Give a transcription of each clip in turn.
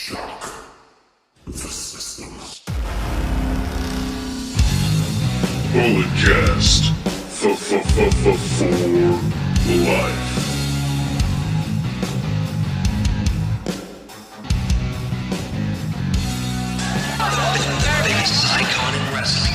Bulletcast for life. Biggest icon in wrestling.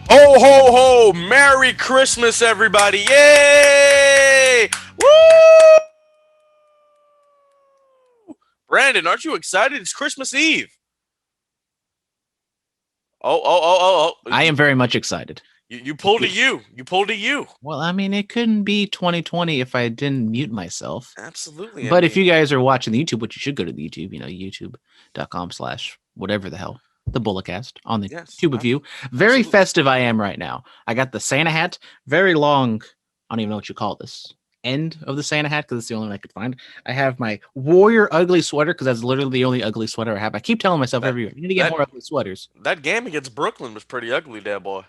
Ho, ho, ho! Merry Christmas, everybody! Yay! Woo! Brandon, aren't you excited? It's Christmas Eve. Oh. I am very much excited. You pulled a U. You pulled a U. Well, I mean, it couldn't be 2020 if I didn't mute myself. Absolutely. But if you guys are watching the YouTube, which you should go to the YouTube, youtube.com/whatever the hell, the Bulletcast on the tube of you. Very festive I am right now. I got the Santa hat, very long. I don't even know what you call this. End of the Santa hat, because it's the only one I could find. I have my Warrior ugly sweater, because that's literally the only ugly sweater I have. I keep telling myself every year, you need to get more ugly sweaters. That game against Brooklyn was pretty ugly, there, boy.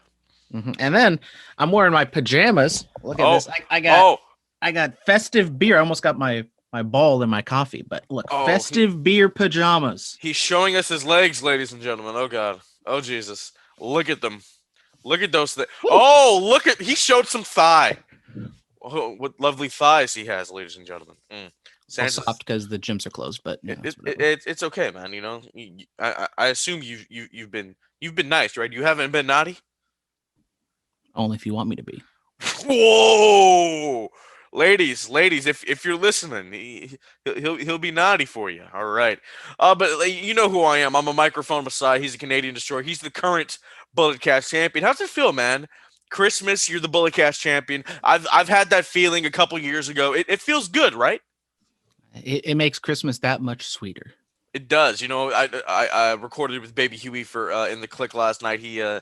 Mm-hmm. And then I'm wearing my pajamas. Look at this. I got festive beer. I almost got my ball in my coffee, but look, festive beer pajamas. He's showing us his legs, ladies and gentlemen. Oh God. Oh Jesus. Look at them. Look at those things. Oh, he showed some thigh. Oh, what lovely thighs he has, ladies and gentlemen. Well, soft because the gyms are closed, but it's okay, man. You know, I assume you've been nice, right? You haven't been naughty. Only if you want me to be. Whoa, ladies, if you're listening, he'll be naughty for you. All right, but you know who I am. I'm a microphone Messiah. He's a Canadian Destroyer. He's the current Bulletcast champion. How's it feel, man? Christmas, you're the Bulletcast champion. I've had that feeling a couple years ago. It feels good, right? It makes Christmas that much sweeter. It does. You know, I recorded with Baby Huey for in the click last night. He's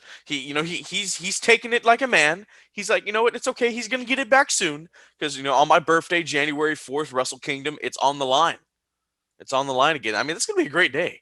taking it like a man. He's like, you know what? It's okay. He's gonna get it back soon because on my birthday, January 4th, Wrestle Kingdom. It's on the line. It's on the line again. I mean, it's gonna be a great day.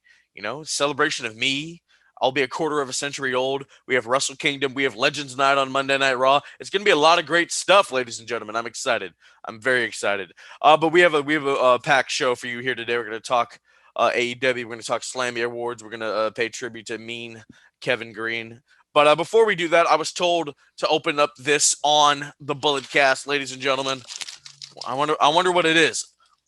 Celebration of me. I'll be a quarter of a century old. We have Wrestle Kingdom. We have Legends Night on Monday Night Raw. It's going to be a lot of great stuff, ladies and gentlemen. I'm excited. I'm very excited. But we have a packed show for you here today. We're going to talk AEW. We're going to talk Slammy Awards. We're going to pay tribute to Mean Kevin Green. But before we do that, I was told to open up this on the Bulletcast, ladies and gentlemen. I wonder what it is.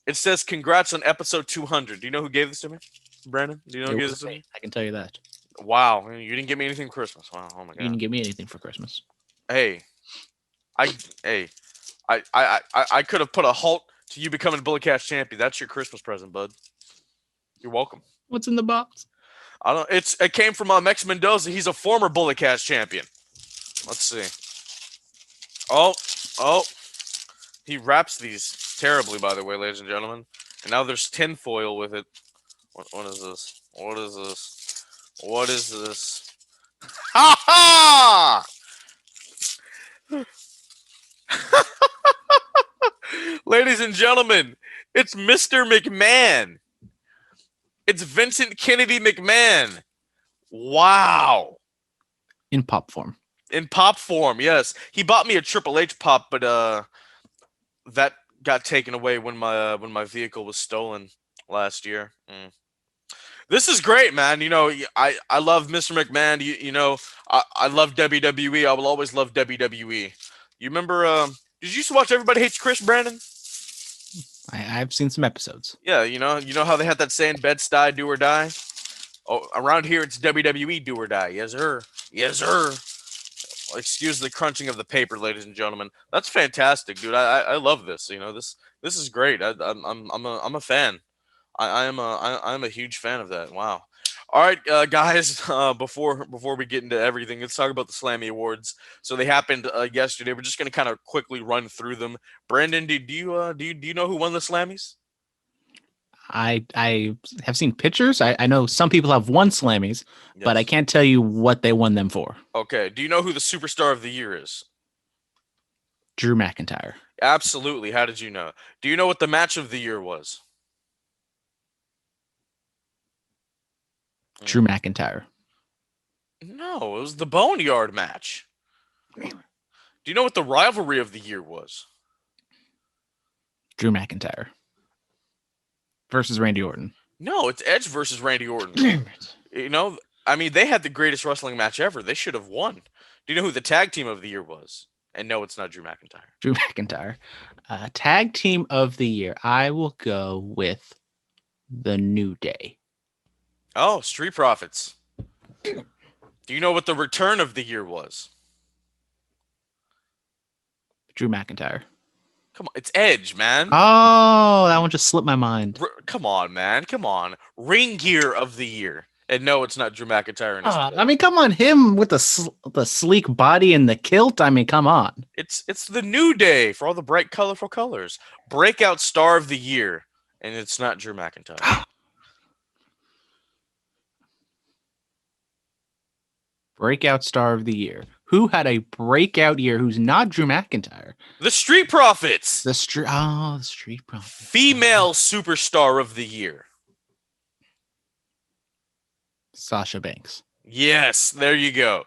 It says, "Congrats on episode 200." Do you know who gave this to me, Brandon? Do you know who gave this to me? I can tell you that. Wow, you didn't give me anything for Christmas. Wow, oh my God. You didn't give me anything for Christmas. Hey, I could have put a halt to you becoming Bulletcast champion. That's your Christmas present, bud. You're welcome. What's in the box? I don't. It came from Mex Mendoza. He's a former Bulletcast champion. Let's see. Oh, he wraps these terribly, by the way, ladies and gentlemen. And now there's tinfoil with it. What is this? What is this? What is this? Ha ha! Ladies and gentlemen, it's Mr. McMahon. It's Vincent Kennedy McMahon. Wow. In pop form. In pop form, yes. He bought me a Triple H pop, but that got taken away when my vehicle was stolen last year. This is great, man. I love Mr. McMahon. I love WWE. I will always love WWE. You remember, did you used to watch Everybody Hates Chris, Brandon? I've seen some episodes. Yeah, you know how they had that saying, Bed-Stuy, do or die? Oh, around here, it's WWE, do or die. Yes, sir. Yes, sir. Well, excuse the crunching of the paper, ladies and gentlemen. That's fantastic, dude. I love this. This is great. I'm a fan. I'm a huge fan of that. Wow. All right, guys. Before we get into everything, let's talk about the Slammy Awards. So they happened yesterday. We're just gonna kind of quickly run through them. Brandon, do you know who won the Slammys? I have seen pictures. I know some people have won Slammys, yes, but I can't tell you what they won them for. Okay. Do you know who the Superstar of the Year is? Drew McIntyre. Absolutely. How did you know? Do you know what the Match of the Year was? Drew McIntyre. No, it was the Boneyard match. Do you know what the rivalry of the year was? Drew McIntyre versus Randy Orton. No, it's Edge versus Randy Orton. Damn it. You know, I mean, they had the greatest wrestling match ever. They should have won. Do you know who the tag team of the year was? And no, it's not Drew McIntyre. Drew McIntyre. Tag team of the year. I will go with the New Day. Oh, Street Profits. Do you know what the return of the year was? Drew McIntyre. Come on, it's Edge, man. Oh, that one just slipped my mind. Come on, man. Come on. Ring gear of the year. And no, it's not Drew McIntyre. I mean, come on, him with the sleek body and the kilt. I mean, come on. It's the New Day for all the bright, colorful colors. Breakout star of the year, and it's not Drew McIntyre. Breakout star of the year. Who had a breakout year? Who's not Drew McIntyre? The Street Profits. The Street Profits. Female superstar of the year. Sasha Banks. Yes, there you go.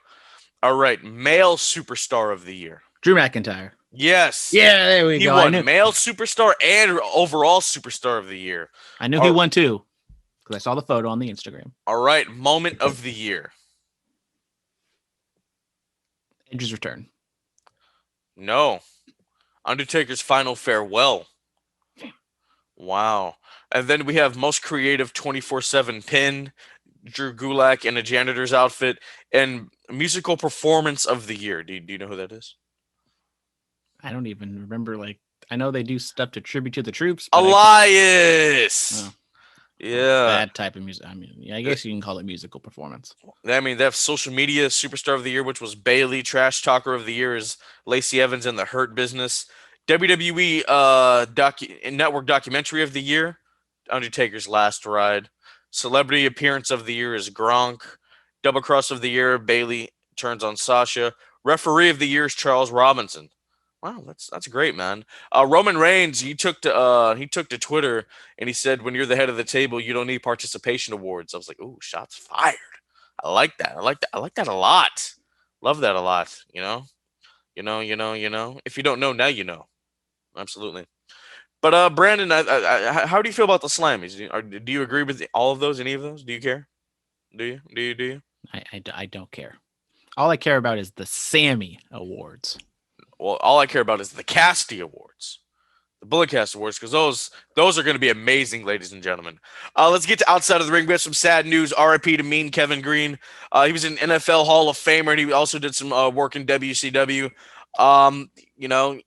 All right, male superstar of the year. Drew McIntyre. Yes. Yeah, there we go. He won male superstar and overall superstar of the year. I knew he won too because I saw the photo on the Instagram. All right, moment of the year. Edge's return. No. Undertaker's final farewell. Wow. And then we have most creative 24/7 pin, Drew Gulak in a janitor's outfit, and musical performance of the year. Do you know who that is? I don't even remember. Like, I know they do stuff to tribute to the troops. Elias. Yeah. That type of music. I mean, yeah, I guess you can call it musical performance. I mean, they have social media superstar of the year, which was Bailey. Trash talker of the year is Lacey Evans in the Hurt Business. WWE network documentary of the year, Undertaker's Last Ride. Celebrity appearance of the year is Gronk. Double cross of the year, Bailey turns on Sasha. Referee of the year is Charles Robinson. Wow, that's great, man. Roman Reigns, he took to Twitter and he said, "When you're the head of the table, you don't need participation awards." I was like, "Ooh, shots fired." I like that. I like that a lot. Love that a lot. You know. If you don't know, now you know. Absolutely. But Brandon, how do you feel about the Slammies? Do you agree with all of those? Any of those? Do you care? Do you? I don't care. All I care about is the Sammy Awards. Well, all I care about is the Casty Awards, the Bulletcast Awards, because those are going to be amazing, ladies and gentlemen. Let's get to outside of the ring. We have some sad news. RIP to Mean Kevin Green. He was an NFL Hall of Famer, and he also did some work in WCW.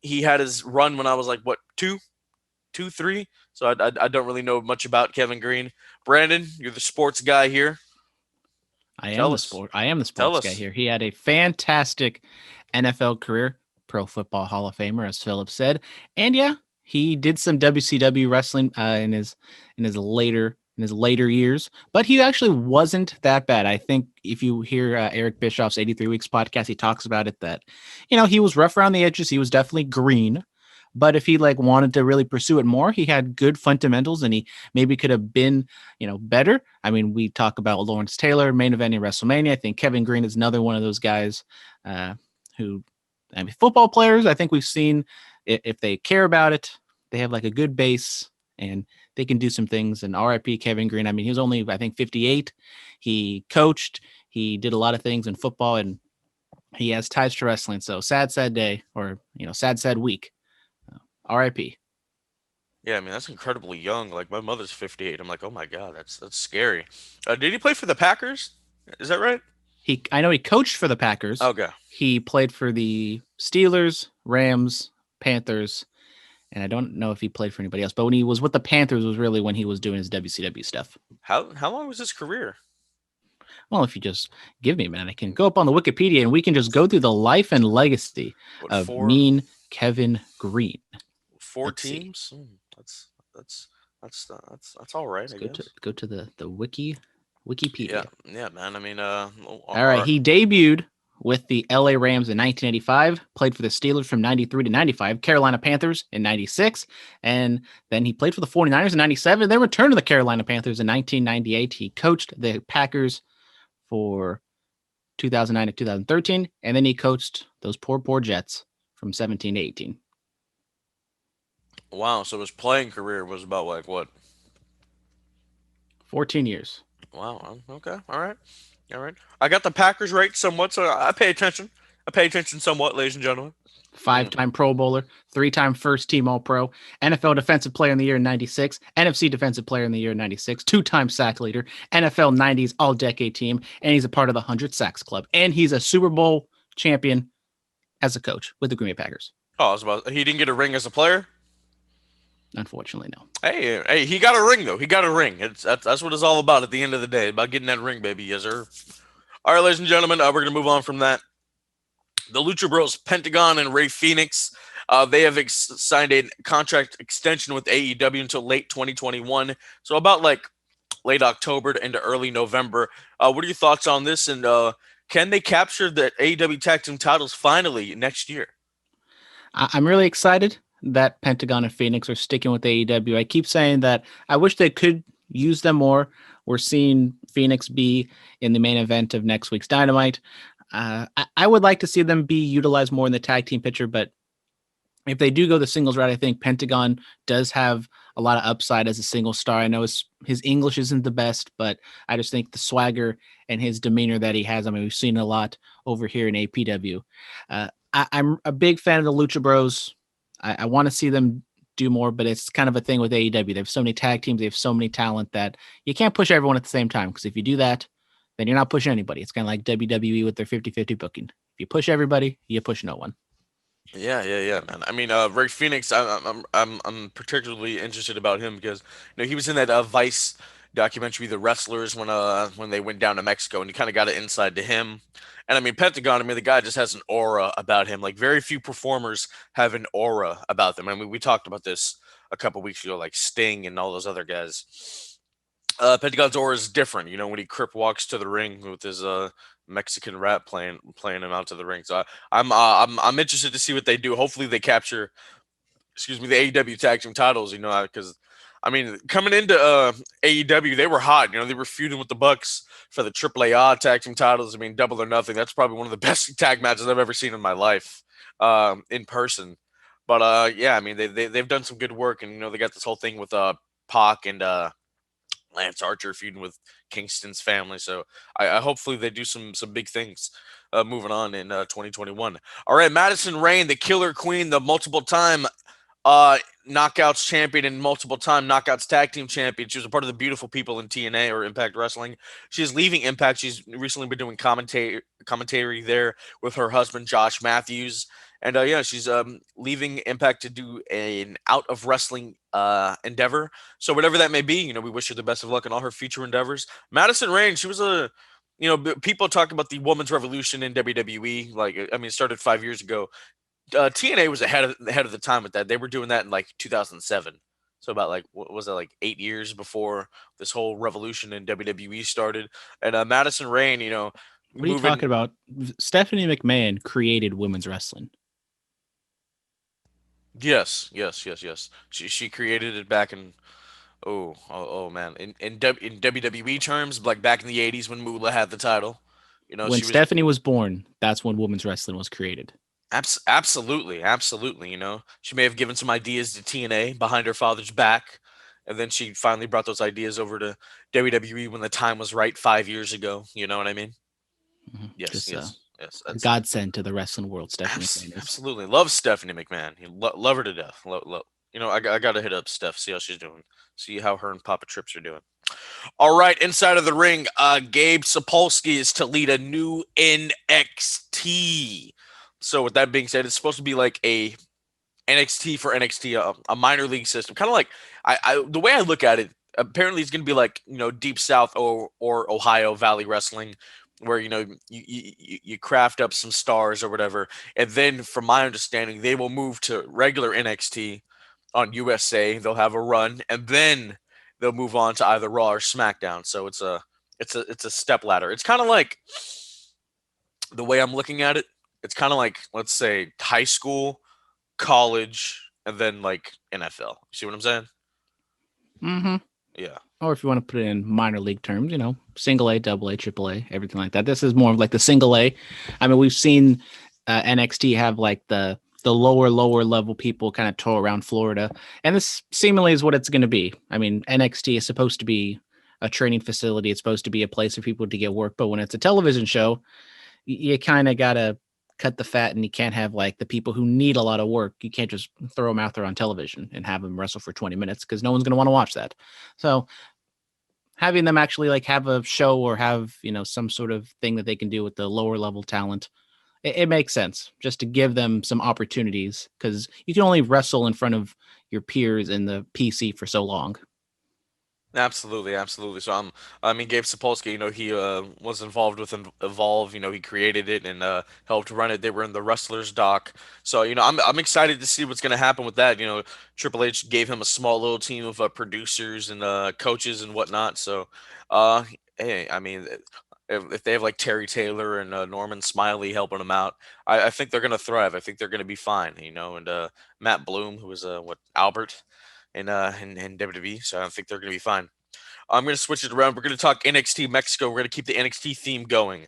He had his run when I was like, what, 2, 3? So I don't really know much about Kevin Green. Brandon, you're the sports guy here. I am the sports guy here. He had a fantastic NFL career. Pro Football Hall of Famer, as Phillip said, and yeah, he did some WCW wrestling in his later years, but he actually wasn't that bad. I think if you hear Eric Bischoff's 83 Weeks podcast, he talks about it that he was rough around the edges. He was definitely green, but if he wanted to really pursue it more, he had good fundamentals, and he maybe could have been better. I mean, we talk about Lawrence Taylor main eventing WrestleMania. I think Kevin Green is another one of those guys who. I mean, football players, I think we've seen if they care about it, they have like a good base and they can do some things. And RIP Kevin Green, I mean, he was only, I think, 58. He coached, he did a lot of things in football, and he has ties to wrestling. So sad day, or, sad week. RIP. Yeah, I mean, that's incredibly young. Like, my mother's 58. I'm like, oh my God, that's scary. Did he play for the Packers? Is that right? I know he coached for the Packers. Okay. He played for the Steelers, Rams, Panthers, and I don't know if he played for anybody else. But when he was with the Panthers was really when he was doing his WCW stuff. How long was his career? Well, if you just give me a minute, I can go up on the Wikipedia and we can just go through the life and legacy of Mean Kevin Green. 4 teams? That's all right. Go to the Wikipedia. Yeah, man. I mean, all right. He debuted with the LA Rams in 1985, played for the Steelers from 93 to 95, Carolina Panthers in 96, and then he played for the 49ers in 97, then returned to the Carolina Panthers in 1998. He coached the Packers for 2009 to 2013, and then he coached those poor Jets from 17 to 18. Wow, so his playing career was about like what? 14 years. Wow. Okay. All right. All right. I got the Packers right somewhat, so I pay attention. I pay attention somewhat, ladies and gentlemen. 5-time Pro Bowler, 3-time first team All Pro, NFL Defensive Player in the Year in 96, NFC Defensive Player in the Year in 96, 2-time sack leader, NFL 90s All Decade Team, and he's a part of the 100 Sacks Club. And he's a Super Bowl champion as a coach with the Green Bay Packers. Oh, he didn't get a ring as a player? Unfortunately, no. Hey, he got a ring though. He got a ring. That's what it's all about at the end of the day. About getting that ring, baby. Yes, sir. All right, ladies and gentlemen, we're gonna move on from that. The Lucha Bros, Pentagon and Rey Fenix, they have signed a contract extension with AEW until late 2021. So about like late October into early November. What are your thoughts on this? And can they capture the AEW Tag Team titles finally next year? I'm really excited that Pentagon and Phoenix are sticking with AEW. I keep saying that I wish they could use them more. We're seeing Phoenix be in the main event of next week's Dynamite. I would like to see them be utilized more in the tag team picture, but if they do go the singles route, I think Pentagon does have a lot of upside as a single star. I know his English isn't the best, but I just think the swagger and his demeanor that he has, I mean, we've seen a lot over here in APW. I'm a big fan of the Lucha Bros. I want to see them do more, but it's kind of a thing with AEW. They have so many tag teams. They have so many talent that you can't push everyone at the same time, because if you do that, then you're not pushing anybody. It's kind of like WWE with their 50-50 booking. If you push everybody, you push no one. Yeah, man. I mean, Rey Fenix, I'm particularly interested about him because he was in that Vice documentary, The Wrestlers, when they went down to Mexico, and you kind of got an inside to him. And I mean, Pentagon, I mean, the guy just has an aura about him. Like, very few performers have an aura about them. I mean, we talked about this a couple weeks ago, like Sting and all those other guys. Pentagon's aura is different, when he crip walks to the ring with his Mexican rap playing him out to the ring. So I'm interested to see what they do. Hopefully they capture, the AEW Tag Team titles. Because I mean, coming into AEW, they were hot. They were feuding with the Bucks for the AAA Tag Team titles. I mean, Double or Nothing. That's probably one of the best tag matches I've ever seen in my life, in person. But yeah, I mean, they've done some good work, and they got this whole thing with Pac and Lance Archer feuding with Kingston's family. So I hopefully they do some big things moving on in 2021. All right, Madison Rayne, the Killer Queen, the multiple time Knockouts champion and multiple time Knockouts tag team champion. She was a part of the Beautiful People in TNA or Impact Wrestling. She's leaving Impact. She's recently been doing commentary there with her husband Josh Matthews. And yeah, she's leaving Impact to do an out of wrestling endeavor. So whatever that may be, we wish her the best of luck in all her future endeavors. Madison Rayne, she was people talk about the women's revolution in WWE. Like, I mean, it started 5 years ago. TNA was ahead of the time with that. They were doing that in like 2007. So about like, what was it, like 8 years before this whole revolution in WWE started. And Madison Rayne, what are you talking about? Stephanie McMahon created women's wrestling. Yes. She created it back in man. In WWE terms, like back in the 80s when Moolah had the title. When Stephanie was born, that's when women's wrestling was created. Absolutely. She may have given some ideas to TNA behind her father's back, and then she finally brought those ideas over to WWE when the time was right 5 years ago. You know what I mean? Mm-hmm. Yes. Godsend to the wrestling world, Stephanie. Absolutely. Love Stephanie McMahon. Love her to death. I got to hit up Steph, see how she's doing. See how her and Papa Trips are doing. All right, inside of the ring, Gabe Sapolsky is to lead a new NXT. So with that being said, it's supposed to be like a NXT for NXT, a minor league system. Kind of like, the way I look at it, apparently it's going to be like, Deep South or Ohio Valley Wrestling, where you craft up some stars or whatever, and then from my understanding they will move to regular NXT on USA. They'll have a run, and then they'll move on to either Raw or SmackDown. So it's a step ladder. It's kind of like, the way I'm looking at it, it's kind of like, let's say, high school, college, and then like NFL. You see what I'm saying? Mm-hmm. Yeah. or if you want to put it in minor league terms, single A, double A, triple A, everything like that. This is more of like the single A. I mean, we've seen NXT have like the lower level people kind of tour around Florida, and this seemingly is what it's going to be. I mean, NXT is supposed to be a training facility. It's supposed to be a place for people to get work, but when it's a television show, you kind of gotta cut the fat, and you can't have like the people who need a lot of work. You can't just throw them out there on television and have them wrestle for 20 minutes because no one's going to want to watch that. So having them actually like have a show or have, some sort of thing that they can do with the lower level talent, it makes sense just to give them some opportunities, because you can only wrestle in front of your peers in the PC for so long. Absolutely, absolutely. So I mean, Gabe Sapolsky, he was involved with Evolve. He created it and helped run it. They were in the Wrestlers doc. So I'm excited to see what's going to happen with that. Triple H gave him a small little team of producers and coaches and whatnot. So, uh, hey, I mean, if they have like Terry Taylor and Norman Smiley helping them out, I think they're going to thrive. I think they're going to be fine. And Matt Bloom, who was what Albert in WWE, so I think they're going to be fine. I'm going to switch it around. We're going to talk NXT Mexico. We're going to keep the NXT theme going.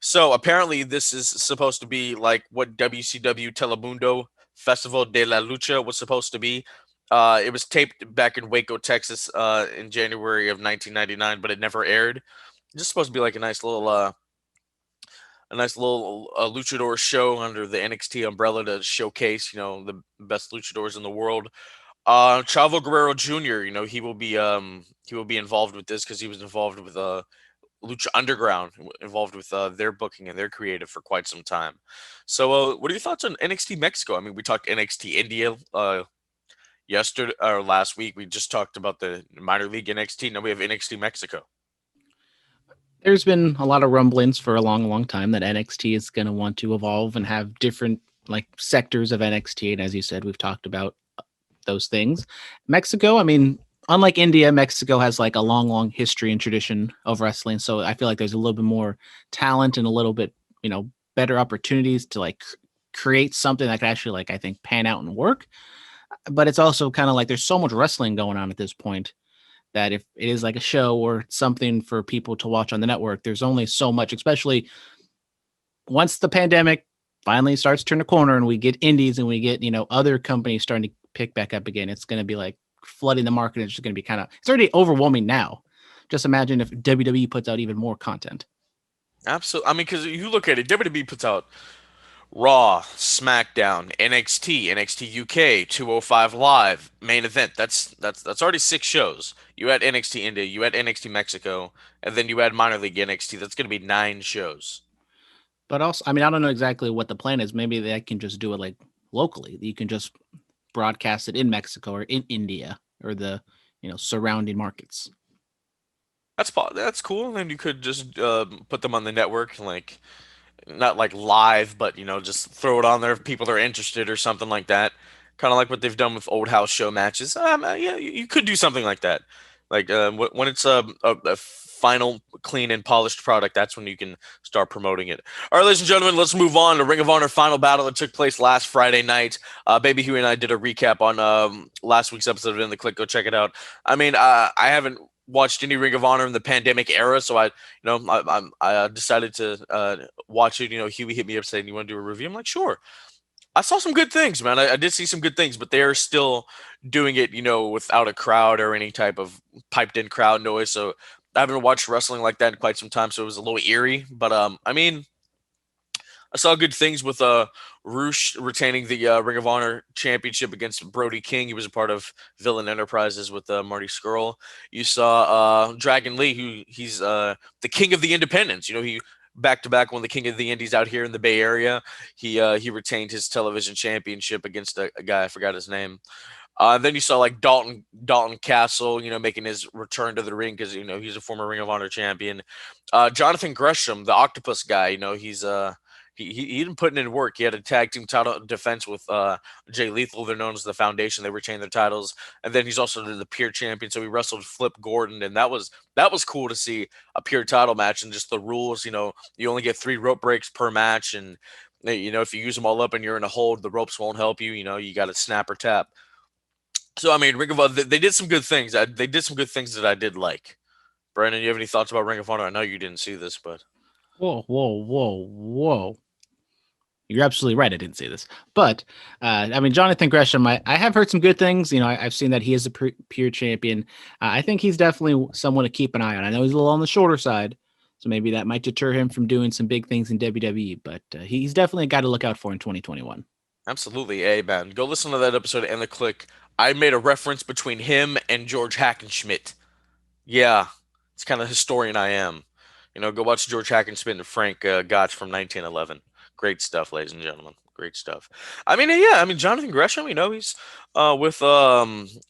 So apparently, this is supposed to be like what WCW Telemundo Festival de la Lucha was supposed to be. It was taped back in Waco, Texas, in January of 1999, but it never aired. It's just supposed to be like a nice little luchador show under the NXT umbrella to showcase, the best luchadors in the world. Chavo Guerrero Jr., he will be involved with this because he was involved with Lucha Underground, involved with their booking and their creative for quite some time. So, what are your thoughts on NXT Mexico? I mean, we talked NXT India yesterday or last week. We just talked about the minor league NXT. Now we have NXT Mexico. There's been a lot of rumblings for a long time that NXT is going to want to evolve and have different like sectors of NXT. And as you said, we've talked about those things. Mexico, I mean, unlike India, Mexico has like a long history and tradition of wrestling. So I feel like there's a little bit more talent and a little bit, better opportunities to like create something that could actually like, I think, pan out and work. But it's also kind of like there's so much wrestling going on at this point that if it is like a show or something for people to watch on the network, there's only so much, especially once the pandemic finally starts to turn a corner and we get indies and we get, other companies starting to pick back up again. It's going to be like flooding the market. It's just going to be it's already overwhelming now. Just imagine if WWE puts out even more content. Absolutely. I mean, because you look at it, WWE puts out Raw, SmackDown, NXT, NXT UK, 205 Live, main event. That's already 6 shows. You add NXT India, you add NXT Mexico, and then you add minor league NXT. That's going to be 9 shows. But also, I mean, I don't know exactly what the plan is. Maybe they can just do it like locally. You can just broadcast it in Mexico or in India or the surrounding markets. That's cool. And then you could just put them on the network, like not like live, but just throw it on there if people are interested or something like that. Kind of like what they've done with old house show matches. Yeah, you could do something like that. Like when it's a final clean and polished product, that's when you can start promoting it. All right, ladies and gentlemen, let's move on to Ring of Honor Final Battle that took place last Friday night. Baby Huey and I did a recap on last week's episode of In the Click. Go check it out. I mean, I haven't watched any Ring of Honor in the pandemic era, so I decided to watch it. Huey hit me up saying, "You want to do a review?" I'm like, "Sure." I saw some good things, man. I did see some good things, but they are still doing it, without a crowd or any type of piped-in crowd noise. So I haven't watched wrestling like that in quite some time, so it was a little eerie. But I mean, I saw good things with Roosh retaining the Ring of Honor Championship against Brody King. He was a part of Villain Enterprises with Marty Scurll. You saw Dragon Lee, who he's the King of the Independents. He back to back won the King of the Indies out here in the Bay Area. He retained his television championship against a guy, I forgot his name. Then you saw like Dalton Castle, making his return to the ring because he's a former Ring of Honor champion. Jonathan Gresham, the Octopus guy, he's he didn't put in work. He had a tag team title defense with Jay Lethal. They're known as the Foundation. They retained their titles, and then he's also the Pure champion. So he wrestled Flip Gordon, and that was cool to see a Pure title match and just the rules. You only get 3 rope breaks per match, and if you use them all up and you're in a hold, the ropes won't help you. You got to snap or tap. So I mean, Ring of Honor, they did some good things. They did some good things that I did like. Brandon, you have any thoughts about Ring of Honor? I know you didn't see this, but whoa. You're absolutely right. I didn't see this, but I mean, Jonathan Gresham. I have heard some good things. You know, I've seen that he is a pure champion. I think he's definitely someone to keep an eye on. I know he's a little on the shorter side, so maybe that might deter him from doing some big things in WWE. But he's definitely a guy to look out for in 2021. absolutely, hey man, go listen to that episode and the click. I made a reference between him and George Hackenschmidt. Yeah, it's kind of historian I am. You know, go watch George Hackenschmidt and Frank Gotch from 1911. Great stuff, ladies and gentlemen. Great stuff. I mean, yeah, I mean Jonathan Gresham. You know, he's with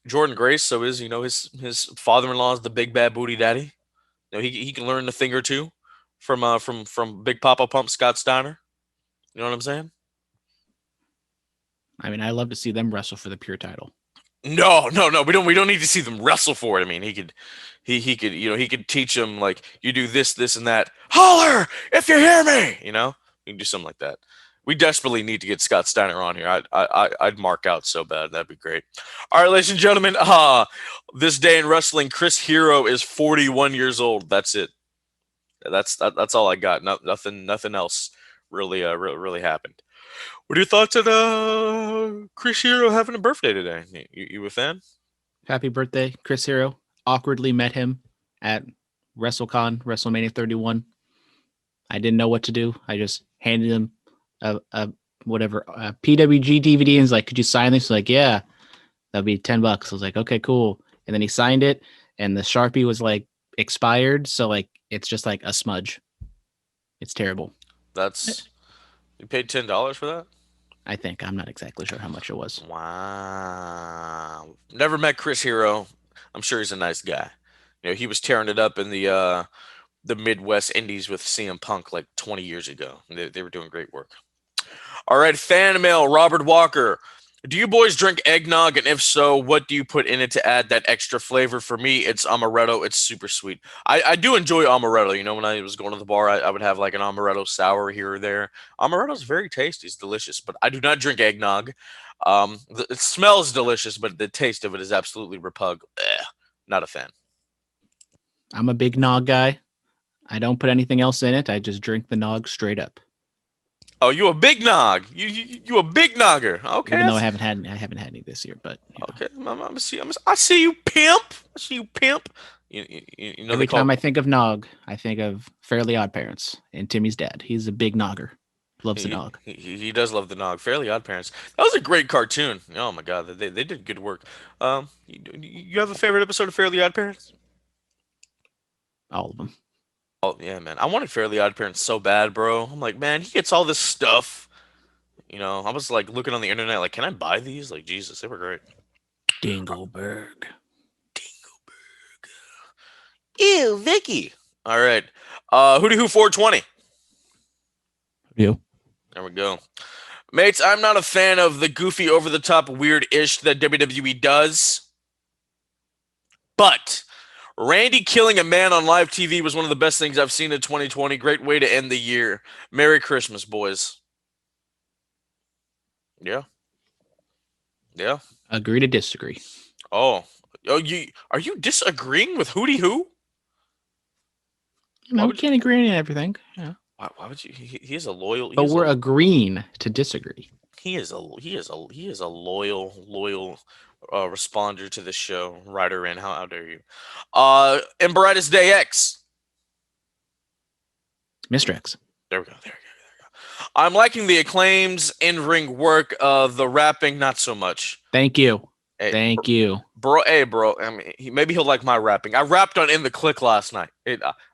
Jordan Grace, so his father-in-law is the big bad booty daddy. You know, he can learn a thing or two from Big Papa Pump Scott Steiner. You know what I'm saying? I mean, I love to see them wrestle for the pure title. No. We don't need to see them wrestle for it. I mean, he could, he could teach them like you do this, and that. Holler if you hear me. You know, you can do something like that. We desperately need to get Scott Steiner on here. I'd mark out so bad. That'd be great. All right, ladies and gentlemen. This day in wrestling, Chris Hero is 41 years old. That's it. That's all I got. Nothing else really happened. What are your thoughts on Chris Hero having a birthday today? You a fan? Happy birthday, Chris Hero. Awkwardly met him at WrestleCon, WrestleMania 31. I didn't know what to do. I just handed him a PWG DVD and was like, "Could you sign this?" He's like, "Yeah, that'd be $10." I was like, "Okay, cool." And then he signed it, and the Sharpie was like expired, so like it's just like a smudge. It's terrible. You paid $10 for that? I think I'm not exactly sure how much it was. Wow. Never met Chris Hero. I'm sure he's a nice guy. You know, he was tearing it up in the Midwest Indies with CM Punk like 20 years ago. They were doing great work. All right, fan mail, Robert Walker. Do you boys drink eggnog? And if so, what do you put in it to add that extra flavor? For me, it's amaretto. It's super sweet. I do enjoy amaretto. You know, when I was going to the bar, I would have like an amaretto sour here or there. Amaretto's very tasty. It's delicious, but I do not drink eggnog. It smells delicious, but the taste of it is absolutely repug. Not a fan. I'm a big nog guy. I don't put anything else in it. I just drink the nog straight up. Oh, you a big nog? You a big nogger? Okay. Even though I haven't had any this year, but okay. I see you, pimp. I see you, pimp. You know, every time I think of nog, I think of Fairly Odd Parents and Timmy's dad. He's a big nogger. Loves the nog. He does love the nog. Fairly Odd Parents. That was a great cartoon. Oh my god, they did good work. You have a favorite episode of Fairly Odd Parents? All of them. Oh yeah, man. I wanted Fairly Odd Parents so bad, bro. I'm like, man, he gets all this stuff. You know, I was like looking on the internet, like, can I buy these? Like, Jesus, they were great. Dingleberg. Ew, Vicky. All right. Hootie Who 420. You. There we go. Mates, I'm not a fan of the goofy, over-the-top, weird-ish that WWE does. But Randy killing a man on live TV was one of the best things I've seen in 2020. Great way to end the year. Merry Christmas, boys. Yeah. Agree to disagree. Oh, are you disagreeing with Hootie Who? No, we can't agree on everything. Yeah. Why would you? He is a loyal. But we're agreeing to disagree. He is a loyal responder to the show. Writer in. How dare you? Embrightus Day X. Mr. X. There we go. I'm liking the Acclaim's in-ring work. The rapping, not so much. Thank you. Hey, Thank you. Bro. I mean, maybe he'll like my rapping. I rapped on In the Click last night.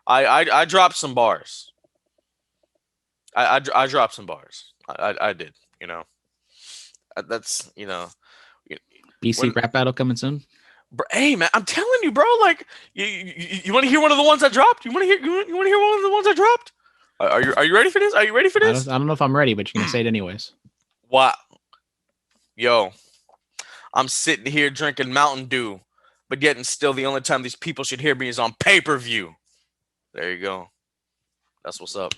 I dropped some bars. I dropped some bars. I did. You know. That's BC rap battle coming soon. Bro, hey man, I'm telling you, bro. Like, you want to hear one of the ones I dropped? You want to hear one of the ones I dropped? Are you ready for this? Are you ready for this? I don't know if I'm ready, but you're gonna say it anyways. What? Yo, I'm sitting here drinking Mountain Dew, but yet and still the only time these people should hear me is on pay-per-view. There you go. That's what's up.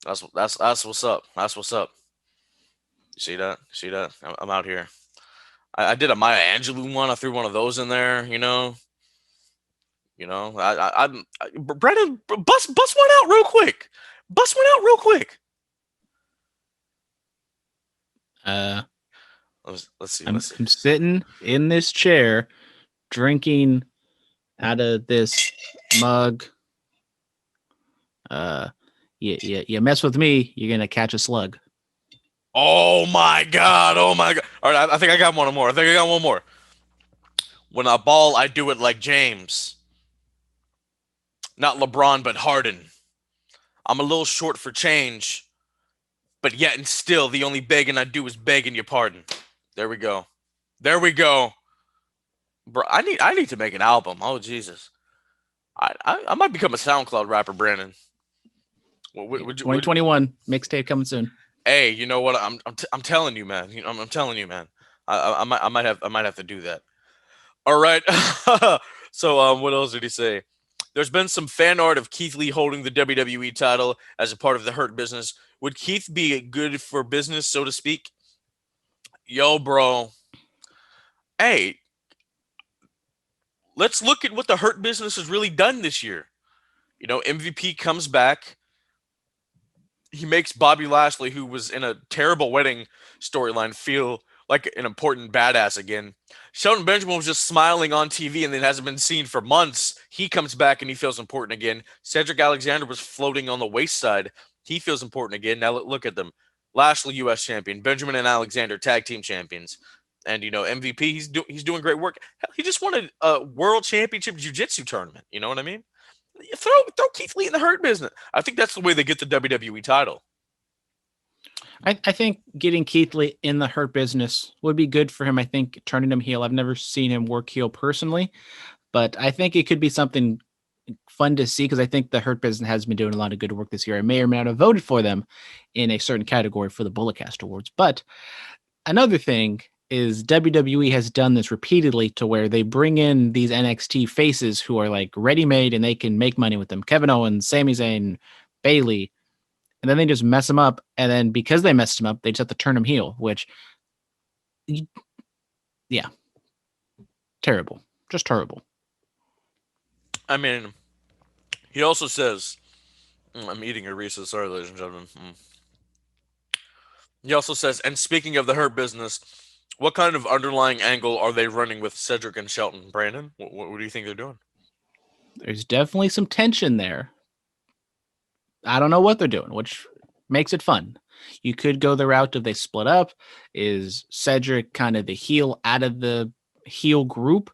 That's what's up. That's what's up. You see that? I'm out here. I did a Maya Angelou one. I threw one of those in there. Brandon, bust one out real quick. Bust one out real quick. Let's see. I'm sitting in this chair, drinking out of this mug. You mess with me, you're gonna catch a slug. Oh my god! All right, I think I got one more. When I ball, I do it like James. Not LeBron, but Harden. I'm a little short for change, but yet and still, the only begging I do is begging your pardon. There we go. Bro, I need to make an album. Oh Jesus, I might become a SoundCloud rapper, Brandon. 2021 mixtape coming soon. Hey, you know what? I'm telling you, man. I'm telling you, man. I might have to do that. All right. So what else did he say? There's been some fan art of Keith Lee holding the WWE title as a part of the Hurt Business. Would Keith be good for business, so to speak? Yo, bro. Hey, let's look at what the Hurt Business has really done this year. MVP comes back. He makes Bobby Lashley, who was in a terrible wedding storyline, feel like an important badass again. Shelton Benjamin was just smiling on TV and then hasn't been seen for months. He comes back and he feels important again. Cedric Alexander was floating on the waist side. He feels important again. Now look at them. Lashley, U.S. champion. Benjamin and Alexander, tag team champions. And, MVP, he's doing great work. Hell, he just won a world championship jiu-jitsu tournament. You know what I mean? Throw Keith Lee in the Hurt Business. I think that's the way they get the WWE title. I think getting Keith Lee in the Hurt Business would be good for him. I think turning him heel. I've never seen him work heel personally, but I think it could be something fun to see because I think the Hurt Business has been doing a lot of good work this year. I may or may not have voted for them in a certain category for the Bulletcast Awards. But another thing is WWE has done this repeatedly to where they bring in these NXT faces who are like ready-made and they can make money with them. Kevin Owens, Sami Zayn, Bayley. And then they just mess them up. And then because they messed him up, they just have to turn him heel, which, yeah, terrible. Just terrible. I mean, he also says, I'm eating a Reese's, sorry, ladies and gentlemen. He also says, and speaking of the Hurt Business, what kind of underlying angle are they running with Cedric and Shelton? Brandon, what do you think they're doing? There's definitely some tension there. I don't know what they're doing, which makes it fun. You could go the route of they split up. Is Cedric kind of the heel out of the heel group?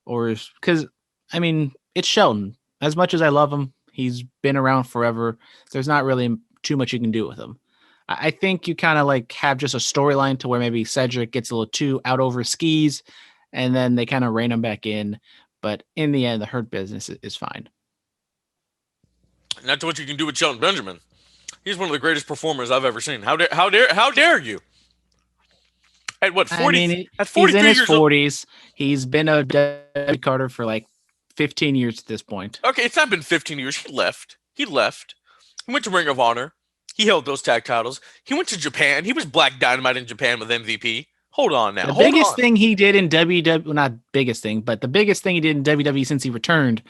Or because, I mean, it's Shelton. As much as I love him, he's been around forever. There's not really too much you can do with him. I think you kind of like have just a storyline to where maybe Cedric gets a little too out over skis and then they kind of rein him back in. But in the end, the Hurt Business is fine. And that's what you can do with Shelton Benjamin. He's one of the greatest performers I've ever seen. How dare you? At what 40? I mean, at 43 he's in his years 40s. He's been a Debbie Carter for like 15 years at this point. Okay, it's not been 15 years. He left. He went to Ring of Honor. He held those tag titles. He went to Japan. He was Black Dynamite in Japan with MVP. Hold on now. The biggest thing he did in WWE, well, not biggest thing, but the biggest thing he did in WWE since he returned,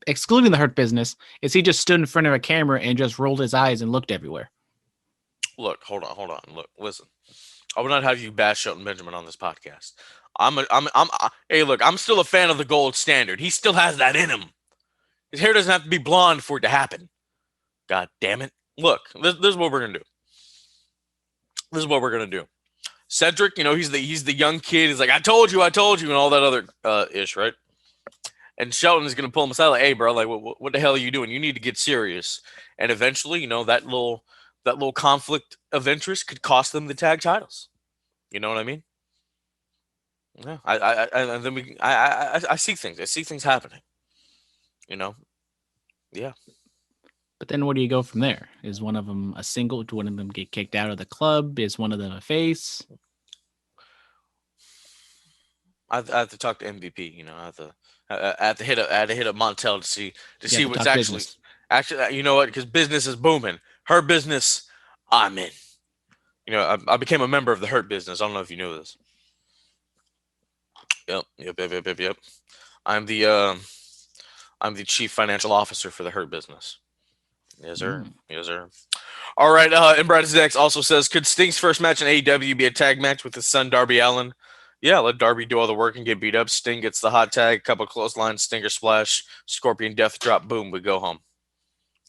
excluding the Hurt Business, is he just stood in front of a camera and just rolled his eyes and looked everywhere. Look, hold on. Look, listen. I would not have you bash Shelton Benjamin on this podcast. Hey, look, I'm still a fan of the gold standard. He still has that in him. His hair doesn't have to be blonde for it to happen. God damn it. Look, this is what we're gonna do. Cedric, he's the young kid. He's like, I told you, and all that other ish, right? And Shelton is gonna pull him aside, like, hey, bro, like, what the hell are you doing? You need to get serious. And eventually, that little conflict of interest could cost them the tag titles. You know what I mean? Yeah, I see things. I see things happening. Yeah. But then where do you go from there? Is one of them a single? Do one of them get kicked out of the club? Is one of them a face? I have to talk to MVP. I have to hit up Montel to see what's actually. You know what? Because business is booming. Her Business, I'm in. I became a member of the Hurt Business. I don't know if you knew this. Yep. I'm the chief financial officer for the Hurt Business. Yes, sir. Yes, sir. All right. And Brad X also says, could Sting's first match in AEW be a tag match with his son Darby Allin? Yeah, let Darby do all the work and get beat up. Sting gets the hot tag, couple clotheslines, Stinger splash, Scorpion death drop, boom, we go home.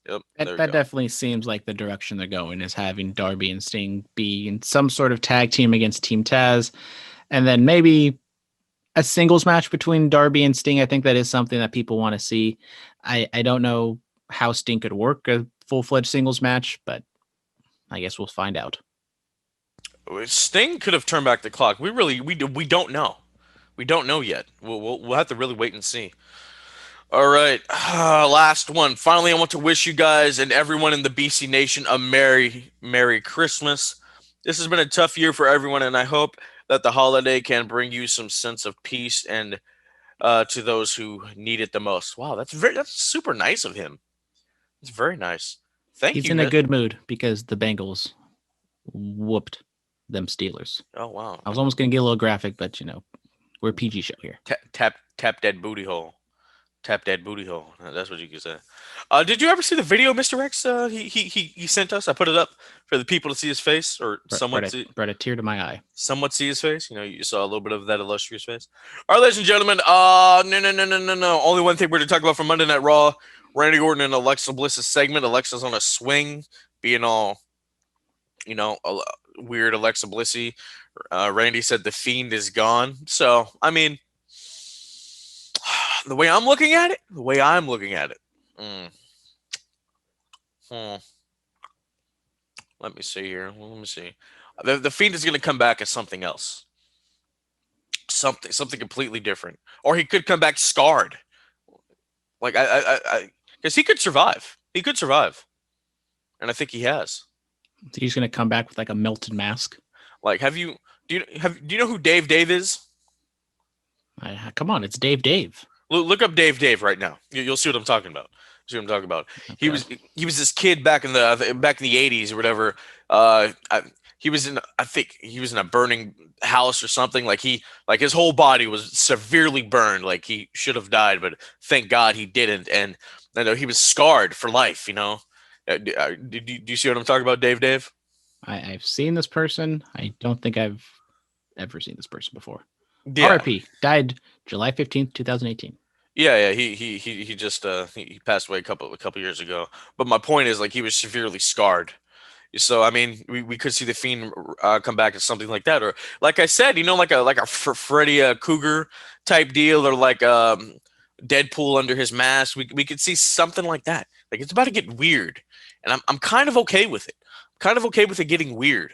Yep, that definitely seems like the direction they're going, is having Darby and Sting be in some sort of tag team against Team Taz, and then maybe a singles match between Darby and Sting. I think that is something that people want to see. I don't know how Sting could work a full-fledged singles match, but I guess we'll find out. Sting could have turned back the clock. We don't know. We don't know yet. We'll have to really wait and see. All right, last one. Finally, I want to wish you guys and everyone in the BC Nation a Merry Christmas. This has been a tough year for everyone, and I hope that the holiday can bring you some sense of peace and to those who need it the most. Wow, that's super nice of him. It's very nice. Thank you. He's in a good mood because the Bengals whooped them Steelers. Oh, wow. I was almost going to get a little graphic, but, we're a PG show here. Tap that booty hole. Tap that booty hole. That's what you can say. Did you ever see the video Mr. X he sent us? I put it up for the people to see his face, or brought a tear to my eye. Somewhat see his face. You saw a little bit of that illustrious face. All right, ladies and gentlemen. No. Only one thing we're going to talk about from Monday Night Raw. Randy Orton and Alexa Bliss's segment. Alexa's on a swing, being all, weird Alexa Blissy. Randy said the Fiend is gone. So, I mean, the way I'm looking at it. Let me see here. Let me see. The Fiend is going to come back as something else. Something completely different. Or he could come back scarred. Like, because he could survive. He could survive. And I think he has. He's going to come back with like a melted mask. Like, do you know who Dave is? Come on, it's Dave. Look up Dave right now. You'll see what I'm talking about. Okay. He was this kid back in the 80s or whatever. I think he was in a burning house or something. Like his whole body was severely burned. Like he should have died, but thank God he didn't. And I know he was scarred for life. Do you see what I'm talking about, Dave? I've seen this person. I don't think I've ever seen this person before. Yeah. R.I.P. Died July 15th, 2018. Yeah. He just he passed away a couple years ago. But my point is, like, he was severely scarred. So I mean, we could see the Fiend come back as something like that, or like I said, like a Freddy Cougar type deal, or like Deadpool under his mask. We could see something like that. Like, it's about to get weird, and I'm kind of okay with it. Kind of okay with it getting weird.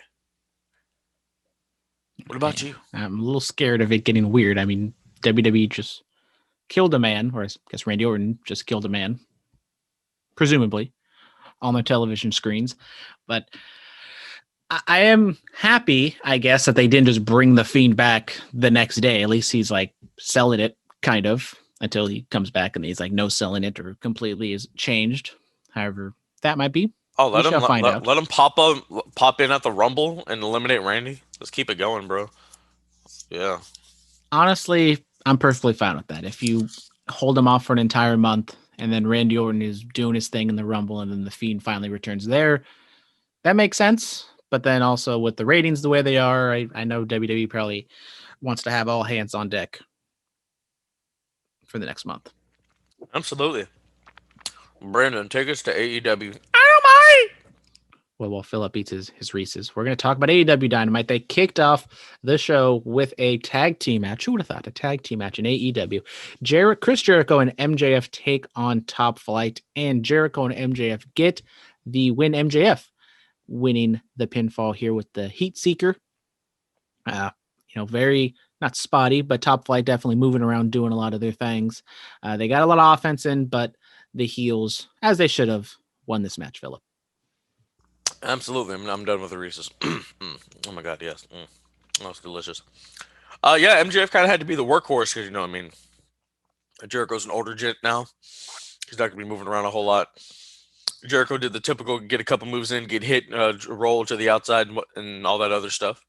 What about you? I'm a little scared of it getting weird. I mean, WWE just killed a man, or I guess Randy Orton just killed a man, presumably, on their television screens. But I am happy, I guess, that they didn't just bring the Fiend back the next day. At least he's like selling it, kind of, until he comes back and he's like no selling it or completely is changed. However that might be. Oh, let him pop in at the Rumble and eliminate Randy. Let's keep it going, bro. Yeah. Honestly, I'm perfectly fine with that. If you hold him off for an entire month and then Randy Orton is doing his thing in the Rumble and then the Fiend finally returns there, that makes sense. But then also with the ratings the way they are, I know WWE probably wants to have all hands on deck for the next month. Absolutely. Brandon, take us to AEW. Well, while Phillip eats his Reese's, we're going to talk about AEW Dynamite. They kicked off the show with a tag team match. Who would have thought? A tag team match in AEW. Chris Jericho and MJF take on Top Flight, and Jericho and MJF get the win. MJF winning the pinfall here with the Heat Seeker. Very not spotty, but Top Flight definitely moving around, doing a lot of their things. They got a lot of offense in, but the heels, as they should have, won this match, Phillip. Absolutely. I'm done with the Reese's. Oh my God, yes. That's delicious. Yeah, MJF kind of had to be the workhorse because, Jericho's an older gent now. He's not going to be moving around a whole lot. Jericho did the typical get a couple moves in, get hit, roll to the outside, and all that other stuff.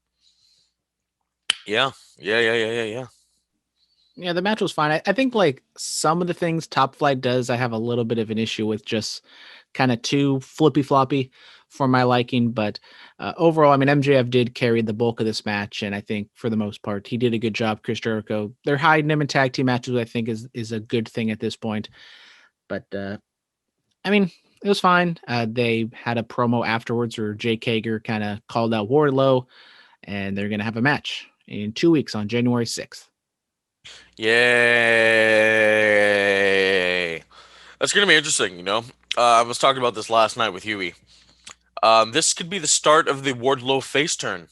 Yeah. Yeah, the match was fine. I think like some of the things Top Flight does, I have a little bit of an issue with, just kind of too flippy floppy for my liking. But overall, I mean, MJF did carry the bulk of this match, and I think for the most part, he did a good job. Chris Jericho, they're hiding him in tag team matches, I think is a good thing at this point. But I mean, it was fine. They had a promo afterwards where Jake Hager kind of called out Wardlow, and they're going to have a match in 2 weeks on January 6th. Yay! That's gonna be interesting. You know, I was talking about this last night with Huey. This could be the start of the Wardlow face turn.